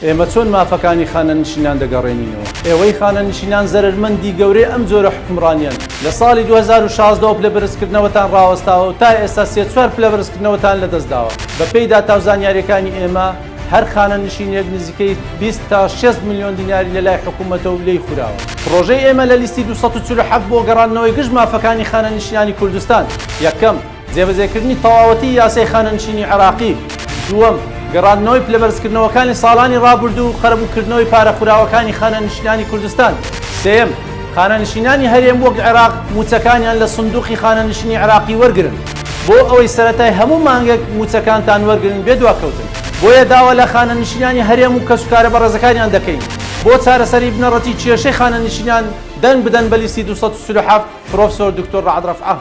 ئێمە چۆن مافەکانی خانەنشینان دەگەڕێنینەوە. ئێوەی خانەنشینان زەرمەندی گەورەی ئەم جۆرە حکومڕانیان لە ساڵی 2016 پلە بەرزکردنەوەتان ڕاوەستاوە و تا ئێستا 3-4 پلە بەرزکردنەوەتان لەدەستداوە. بەپێی داتاوزانیاریەکانی ئێمە هەر خانەنشینێک نزیکەی 20 تا 6 ملیۆن دیناری لە لای حکوومەتەوە لێی خوراوە. پرۆژەی ئێمە لە لیستی 247 بۆ گەڕاندنەوەی گشت مافەکانی خانەنشینانی کوردستان. یەکەم، جێبەجێکردنی تەواوەتی یاسای خانەنشینی عێراقی. دووەم، گەڕاندنەوەی پلەبەرزکردنەوەکانی ساڵانی ڕابردوو و خەرەبووکردنەوەی پارەخوراوەکانی خانەنشینانی کوردستان. سێم، خانەنشینانی هەرێم وەک عێراق موچەکانیان لە سندوقی خانەنشینی عێراقی وەرگرن بۆ ئەوەی سەرەتای هەموو مانگێک موچەکانتان وەرگرن بێ دواکەوتن. بۆیە داوا لە خانەنشینانی هەرێم و کەسوکارە بەڕێزەکانیان دەکەین بۆ چارەسەری بنەڕەتی کێشەی خانەنشینان دەنگ بدەن بە لیستی 247 پرۆفسۆر دکتۆر ڕەعەت ڕەفعە.